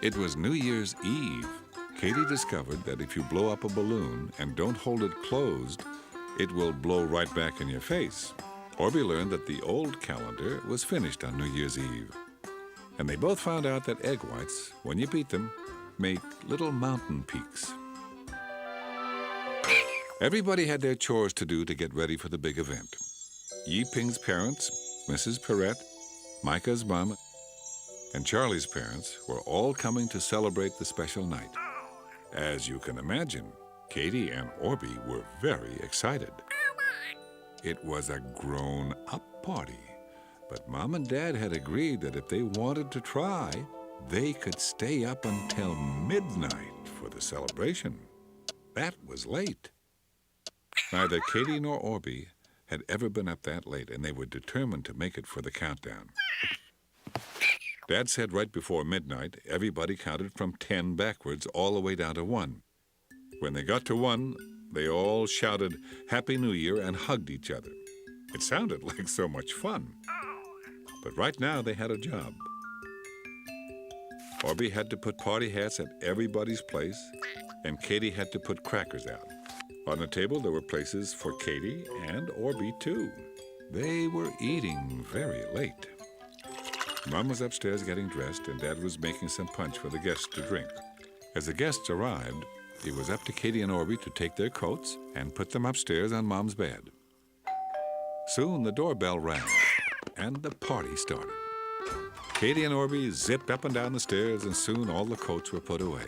It was New Year's Eve. Katie discovered that if you blow up a balloon and don't hold it closed, it will blow right back in your face. Orbie learned that the old calendar was finished on New Year's Eve. And they both found out that egg whites, when you beat them, make little mountain peaks. Everybody had their chores to do to get ready for the big event. Yi Ping's parents, Mrs. Perrette, Micah's mom, and Charlie's parents were all coming to celebrate the special night. As you can imagine, Katie and Orbie were very excited. It was a grown-up party, but Mom and Dad had agreed that if they wanted to try, they could stay up until midnight for the celebration. That was late. Neither Katie nor Orbie had ever been up that late, and they were determined to make it for the countdown. Dad said right before midnight, everybody counted from 10 backwards all the way down to 1. When they got to 1, they all shouted Happy New Year and hugged each other. It sounded like so much fun. But right now they had a job. Orbie had to put party hats at everybody's place, and Katie had to put crackers out. On the table there were places for Katie and Orbie too. They were eating very late. Mom was upstairs getting dressed, and Dad was making some punch for the guests to drink. As the guests arrived, it was up to Katie and Orbie to take their coats and put them upstairs on Mom's bed. Soon the doorbell rang, and the party started. Katie and Orbie zipped up and down the stairs, and soon all the coats were put away.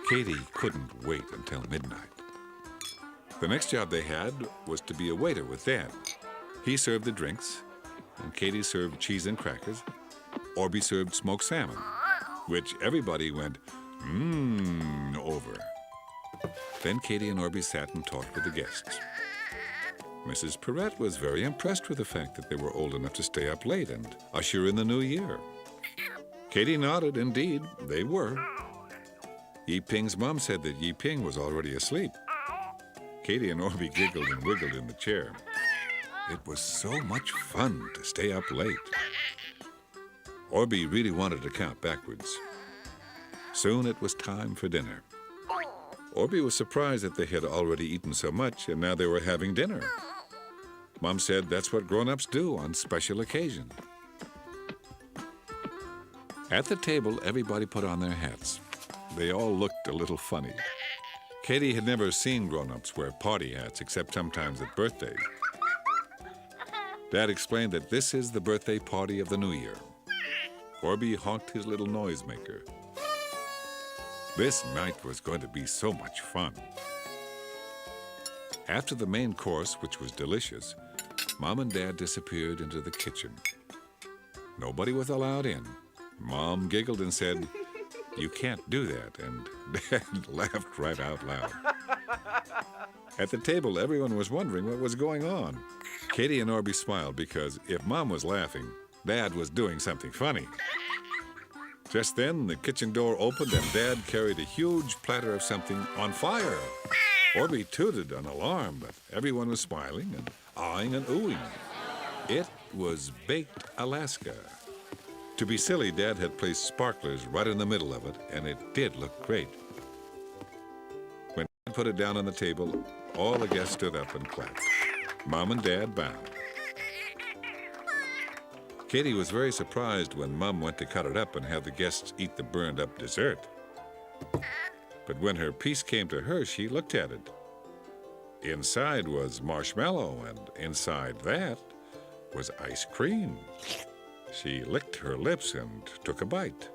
Katie couldn't wait until midnight. The next job they had was to be a waiter with Dad. He served the drinks, and Katie served cheese and crackers. Orbie served smoked salmon, which everybody went, over. Then Katie and Orbie sat and talked with the guests. Mrs. Perrette was very impressed with the fact that they were old enough to stay up late and usher in the new year. Katie nodded, indeed, they were. Yi Ping's mom said that Yi Ping was already asleep. Katie and Orbie giggled and wiggled in the chair. It was so much fun to stay up late. Orbie really wanted to count backwards. Soon it was time for dinner. Orbie was surprised that they had already eaten so much, and now they were having dinner. Mom said that's what grown-ups do on special occasions. At the table, everybody put on their hats. They all looked a little funny. Katie had never seen grown-ups wear party hats, except sometimes at birthdays. Dad explained that this is the birthday party of the New Year. Orbie honked his little noisemaker. This night was going to be so much fun. After the main course, which was delicious, Mom and Dad disappeared into the kitchen. Nobody was allowed in. Mom giggled and said, "You can't do that," and Dad laughed right out loud. At the table, everyone was wondering what was going on. Katie and Orbie smiled because if Mom was laughing, Dad was doing something funny. Just then, the kitchen door opened and Dad carried a huge platter of something on fire. Orbie tooted an alarm, but everyone was smiling and eyeing and oohing. It was baked Alaska. To be silly, Dad had placed sparklers right in the middle of it, and it did look great. When Dad put it down on the table, all the guests stood up and clapped. Mom and Dad bowed. Katie was very surprised when Mom went to cut it up and have the guests eat the burned-up dessert. But when her piece came to her, she looked at it. Inside was marshmallow, and inside that was ice cream. She licked her lips and took a bite.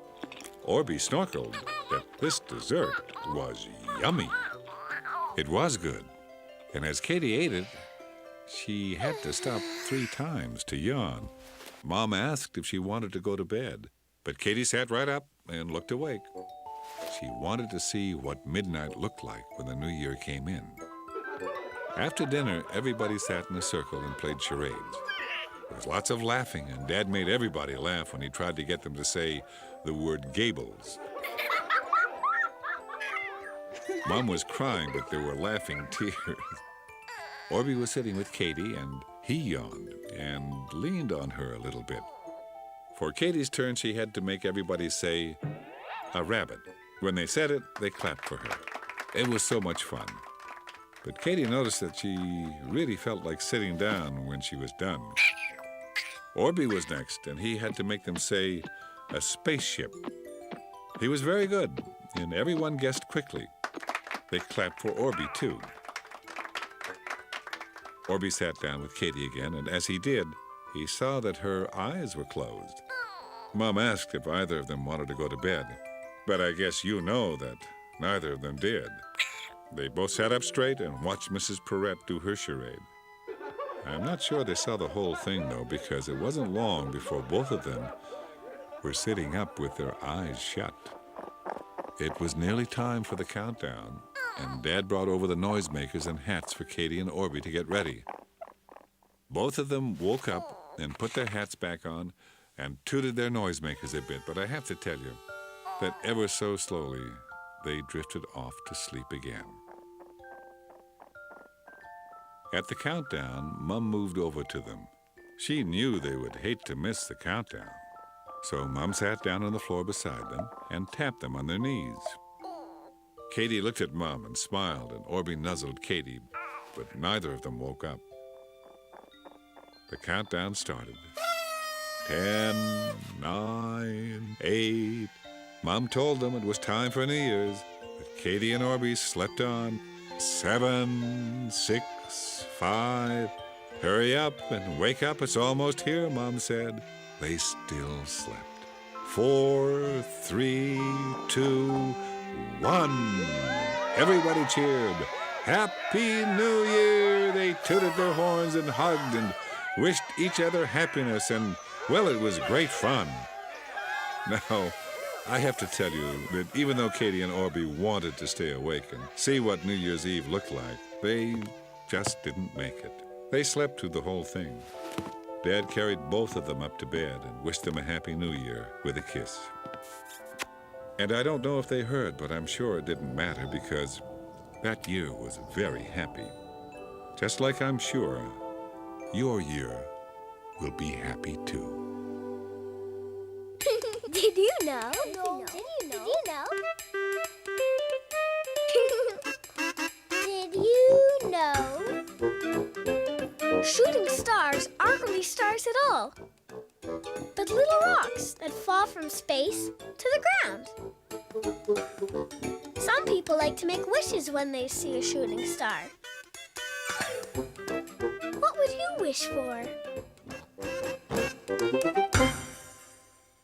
Orbie snorkeled that this dessert was yummy. It was good, and as Katie ate it, she had to stop 3 times to yawn. Mom asked if she wanted to go to bed, but Katie sat right up and looked awake. She wanted to see what midnight looked like when the new year came in. After dinner, everybody sat in a circle and played charades. There was lots of laughing, and Dad made everybody laugh when he tried to get them to say the word Gables. Mom was crying, but there were laughing tears. Orbie was sitting with Katie, and he yawned and leaned on her a little bit. For Katie's turn, she had to make everybody say, a rabbit. When they said it, they clapped for her. It was so much fun. But Katie noticed that she really felt like sitting down when she was done. Orbie was next, and he had to make them say, a spaceship. He was very good, and everyone guessed quickly. They clapped for Orbie, too. Orbie sat down with Katie again, and as he did, he saw that her eyes were closed. Mom asked if either of them wanted to go to bed, but I guess you know that neither of them did. They both sat up straight and watched Mrs. Perrette do her charade. I'm not sure they saw the whole thing, though, because it wasn't long before both of them were sitting up with their eyes shut. It was nearly time for the countdown, and Dad brought over the noisemakers and hats for Katie and Orbie to get ready. Both of them woke up and put their hats back on and tooted their noisemakers a bit, but I have to tell you that ever so slowly they drifted off to sleep again. At the countdown, Mum moved over to them. She knew they would hate to miss the countdown. So Mum sat down on the floor beside them and tapped them on their knees. Katie looked at Mum and smiled, and Orbie nuzzled Katie, but neither of them woke up. The countdown started. 10, 9, 8. Mom told them it was time for New Year's, but Katie and Orbie slept on. 7, 6, 5. Hurry up and wake up, it's almost here, Mom said. They still slept. 4, 3, 2, 1. Everybody cheered. Happy New Year! They tooted their horns and hugged and wished each other happiness, and, well, it was great fun. Now, I have to tell you that even though Katie and Orbie wanted to stay awake and see what New Year's Eve looked like, they just didn't make it. They slept through the whole thing. Dad carried both of them up to bed and wished them a Happy New Year with a kiss. And I don't know if they heard, but I'm sure it didn't matter because that year was very happy. Just like I'm sure your year will be happy too. Did you know? No. Did you know? Did you know? Shooting stars aren't really stars at all, but little rocks that fall from space to the ground. Some people like to make wishes when they see a shooting star. What would you wish for?